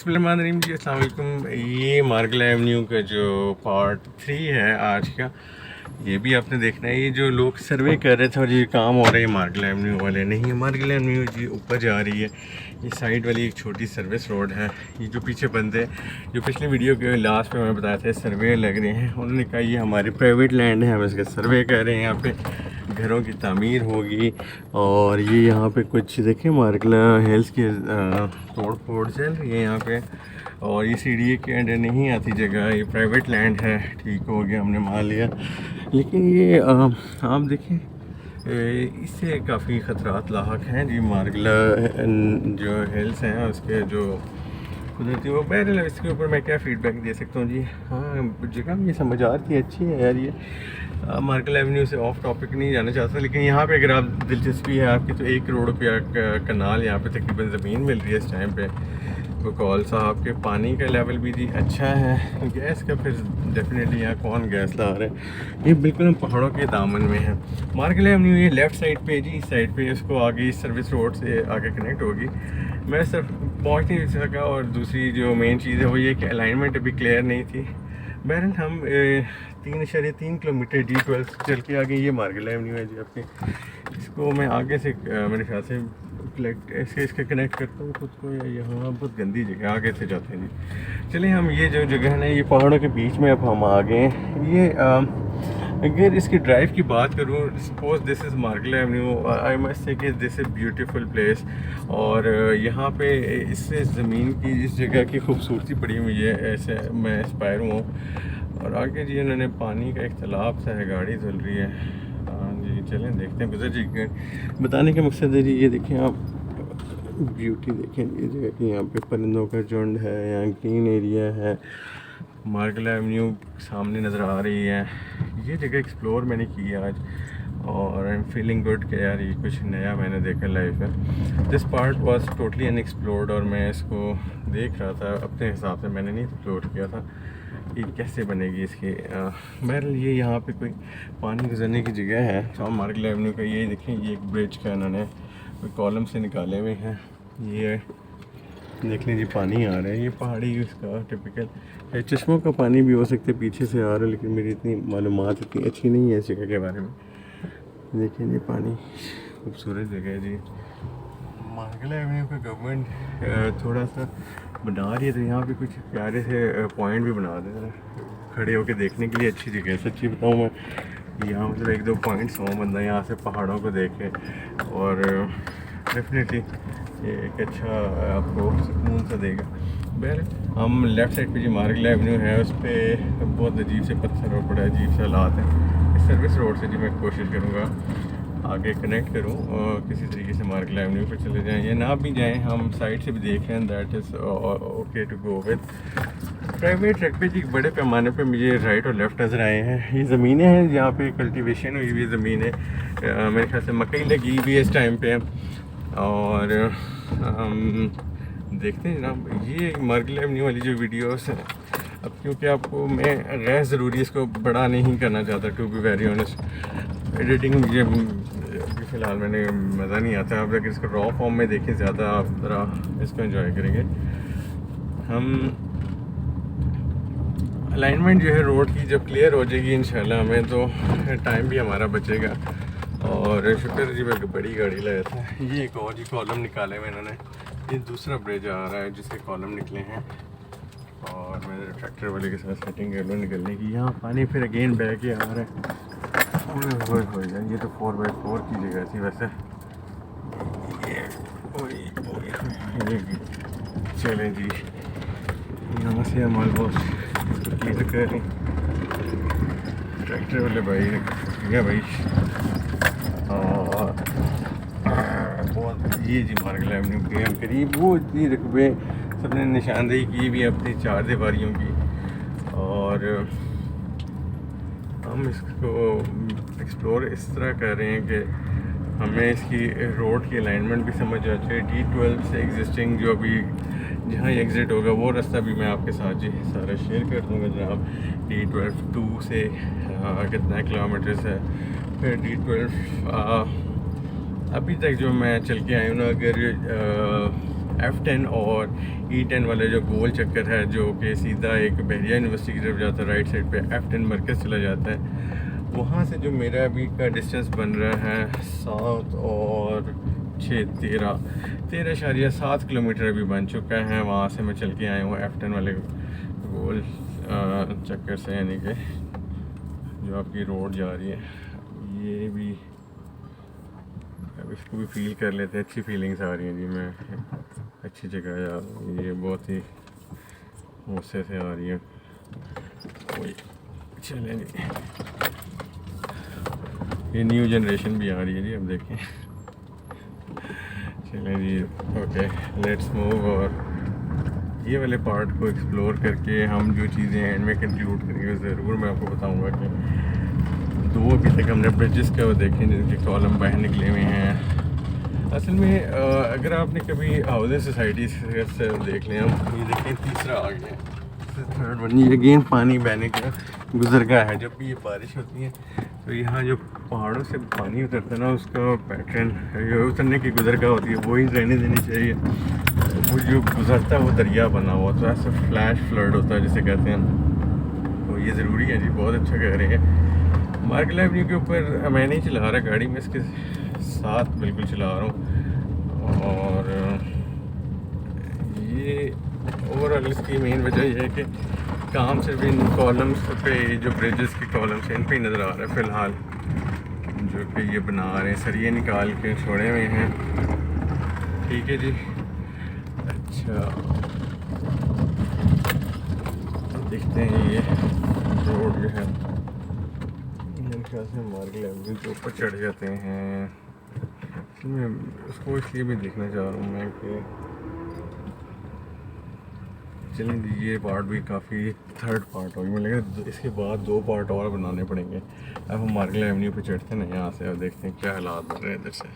बिस्मिल्लाहिर्रहमानिर्रहीम जी, अस्सलाम वालेकुम। ये मार्गला एवेन्यू का जो पार्ट 3 है आज का, ये भी आपने देखना है। ये जो लोग सर्वे कर रहे थे और ये काम हो रहा है मार्गला एवेन्यू वाले नहीं, मार्गला एवेन्यू जी ऊपर जा रही है। ये साइड वाली एक छोटी सर्विस रोड है। ये जो पीछे बंदे जो पिछली वीडियो के लास्ट में मैं बताया था सर्वे लग रहे हैं, उन्होंने कहा ये हमारी प्राइवेट लैंड है, हम इसका सर्वे कर रहे हैं, यहाँ पे घरों की तामीर होगी। और ये यहाँ पे कुछ देखें मार्गला हिल्स की तोड़ फोड़ चल रही है यहाँ पे। और ये सीढ़ी के अंडर नहीं आती जगह, ये प्राइवेट लैंड है। ठीक हो गया, हमने मान लिया। लेकिन ये आप देखें इससे काफ़ी ख़तरात लाहक हैं जी। मार्गला जो हिल्स हैं उसके जो कुदरती वो बहरहाल इसके ऊपर मैं क्या फ़ीडबैक दे सकता हूँ जी। हाँ, जगह ये समझ आ रही है, अच्छी है यार। ये मार्गला एवेन्यू से ऑफ टॉपिक नहीं जाना चाहता, लेकिन यहाँ पे अगर आप दिलचस्पी है आपकी तो 1 करोड़ रुपया कनाल यहाँ पे तकरीबन ज़मीन मिल रही है इस टाइम पे। बकौल साहब के पानी का लेवल भी जी अच्छा है। गैस का फिर डेफिनेटली यहाँ कौन गैस ला रहा है। ये बिल्कुल हम पहाड़ों के दामन में है। मार्गला एवेन्यू ये लेफ़्ट साइड पे जी, इस साइड पे इसको आगे इस सर्विस रोड से आगे कनेक्ट होगी। मैं सिर्फ पहुँच नहीं सका। और दूसरी जो मेन चीज़ है वो ये कि अलाइनमेंट अभी क्लियर नहीं थी। बहरहाल हम 3.3 किलोमीटर D12 चल के आगे ये मार्गला एवेन्यू है जी आपके। इसको मैं आगे से मेरे ख्याल से इसके कनेक्ट करता हूँ खुद को। या यहाँ बहुत गंदी जगह आगे से जाते हैं जी। चलिए, हम ये जो जगह है ना, ये पहाड़ों के बीच में अब हम आ गए हैं। ये अगर इसकी ड्राइव की बात करूँ, suppose this is Margalla Avenue, I must say कि दिस इज़ ब्यूटीफुल प्लेस। और यहाँ पे इससे ज़मीन की इस जगह की खूबसूरती पड़ी हुई है, ऐसे मैं इंस्पायर हूँ। और आगे जी उन्होंने पानी का एक तालाब सा है, गाड़ी धुल रही है। हाँ जी, चलें देखते हैं गुजर जी। बताने का मकसद है जी, ये देखें आप ब्यूटी देखें ये जगह की। यहाँ पे परिंदों का झुंड है, यहाँ ग्रीन एरिया है, मार्गला एवेन्यू सामने नज़र आ रही है। ये जगह एक्सप्लोर मैंने की है आज, और आई एम फीलिंग गुड कि यार ये कुछ नया मैंने देखा लाइफ में। This part was totally unexplored और मैं इसको देख रहा था अपने हिसाब से, मैंने नहीं एक्सप्लोर किया था कि कैसे बनेगी इसकी। बहरहाल ये यहाँ पे कोई पानी गुजरने की जगह है। तो मार्गला एवेन्यू का ये देखें, ये एक ब्रिज का इन्होंने कोई कॉलम से निकाले हुए हैं। ये देख लीजिए पानी आ रहा है, ये पहाड़ी उसका टिपिकल चश्मों का पानी भी हो सकता है पीछे से आ रहा है, लेकिन मेरी इतनी मालूमात इतनी अच्छी नहीं है इस जगह के बारे में। देखिए ये पानी खूबसूरत जगह है जी। मार्गला एवेन्यू का गवर्नमेंट थोड़ा सा बना रही है, तो यहाँ पे कुछ प्यारे से पॉइंट भी बना दे रहा, खड़े होकर देखने के लिए अच्छी जगह है। सच्ची बताऊँ मैं, यहाँ मतलब 1-2 पॉइंट्स हों, बंदा यहाँ से पहाड़ों को देखे। और डेफिनेटली ये एक अच्छा आपको सुकून सा देगा। बहरहाल हम लेफ़्ट साइड पे जो मार्गला एवेन्यू है उस पर बहुत अजीब से पत्थर और बड़ा अजीब सा हालात है। इस सर्विस रोड से जी मैं कोशिश करूँगा आगे कनेक्ट करूँ और किसी तरीके से मार्गला एवेन्यू पर चले जाएँ, या ना भी जाएँ, हम साइड से भी देखें। That is okay to go with. Private track पे जी बड़े पैमाने पे मुझे राइट और लेफ़्ट नज़र आए हैं। ये ज़मीनें हैं जहाँ पे कल्टीवेशन हुई हुई ज़मीन है। मेरे ख्याल से मकई लगी हुई है इस टाइम पे। और देखते हैं जनाब, ये मार्गला एवेन्यू वाली जो वीडियोस हैं, अब क्योंकि आपको मैं गैर ज़रूरी इसको बड़ा नहीं करना चाहता, to be very honest. Editing मुझे अभी फ़िलहाल मैंने मज़ा नहीं आता। आप अगर इसको रॉ फॉर्म में देखें ज़्यादा, आप ज़रा इसको एंजॉय करेंगे। हम अलाइनमेंट जो है रोड की जब क्लियर हो जाएगी इंशाल्लाह, हमें तो टाइम भी हमारा बचेगा। और शुक्र जी मैं बड़ी गाड़ी लाया था। ये एक और जी कॉलम निकाले हुए इन्होंने। ये दूसरा ब्रिज आ रहा है जिसके कॉलम निकले हैं, और मेरे ट्रैक्टर वाले के साथ सेटिंग कर लो निकलने की। यहाँ पानी फिर अगेन बह के आ रहा है। हो जाए, ये तो 4x4 की जगह थी वैसे। चलें जी, यहाँ से हम ऑलमोस्ट क्लियर कर रहे हैं। ट्रैक्टर वाले भाई ने किया भाई। और बहुत ये जी मार्गला एवेन्यू के हम करीब वो इतनी रकबे सबने निशानदेही की भी अपनी 4 दीवारियों की। और हम इसको एक्सप्लोर इस तरह कर रहे हैं कि हमें इसकी रोड की अलाइनमेंट भी समझ आ जाए। D12 से एग्जिस्टिंग जो अभी जहाँ एग्ज़िट होगा वो रास्ता भी मैं आपके साथ जी सारा शेयर कर दूँगा जनाब। D12 2 से कितना किलोमीटर्स है, फिर D12 अभी तक जो मैं चल के आई हूँ ना, अगर F10 और E10 वाले जो गोल चक्कर है जो कि सीधा एक बहरिया यूनिवर्सिटी की तरफ जाता है, राइट साइड पे F10 मरकज़ चला जाता है। वहाँ से जो मेरा अभी का डिस्टेंस बन रहा है 7 और 6 13.7 किलोमीटर अभी बन चुका है। वहाँ से मैं चल के आया हूँ F10 वाले गोल चक्कर से, यानी कि जो आपकी रोड जा रही है। ये भी अब इसको भी फील कर लेते हैं, अच्छी फीलिंग्स आ रही हैं जी। मैं अच्छी जगह जा रहा हूँ, ये बहुत ही गुस्से से आ रही है। चलें जी, ये न्यू जनरेशन भी आ रही है जी, अब देखें। चलें जी, ओके लेट्स मूव। और ये वाले पार्ट को एक्सप्लोर करके हम जो चीज़ें एंड में कंक्लूड करेंगे ज़रूर मैं आपको बताऊंगा कि 2 अभी तक हमने ब्रिजेस का वो देखें जिनके कॉलम बाहर निकले हुए हैं। असल में अगर आपने कभी हाउसिंग सोसाइटी से देख लें, हम ये देखें तीसरा आ गया, थर्ड वन, ये अगेन पानी बहने का गुजरगा है। जब भी ये बारिश होती है तो यहाँ जो पहाड़ों से पानी उतरता है ना, उसका पैटर्न ये उतरने की गुजरगा होती है, वही रहने देनी चाहिए। वो जो गुजरता है वो दरिया बना हुआ, तो ऐसा फ्लैश फ्लड होता है जिसे कहते हैं। तो ये ज़रूरी है जी, बहुत अच्छा कह रहे हैं। मार्केट एवेन्यू के ऊपर मैं नहीं चला रहा गाड़ी, मैं इसके साथ बिल्कुल चला रहा हूँ। और ये ओवरऑल इसकी मेन वजह यह है कि काम सिर्फ इन कॉलम्स पे, जो ब्रिजेस के कॉलम्स हैं इन पे ही नज़र आ रहा है फ़िलहाल, जो कि ये बना रहे हैं, सरिये निकाल के छोड़े हुए हैं। ठीक है जी, अच्छा देखते हैं ये रोड जो है मेरे ख्याल से मार्केट एवेन्यू के ऊपर चढ़ जाते हैं। मैं उसको इसलिए भी देखना चाह रहा हूँ मैं कि चलें जी, ये पार्ट भी काफ़ी थर्ड पार्ट होगी, मुझे लगा इसके बाद 2 पार्ट और बनाने पड़ेंगे। अब हम मार्केट एवेन्यू पे चढ़ते हैं ना यहाँ से, और देखते हैं क्या हालात बन रहे हैं इधर से।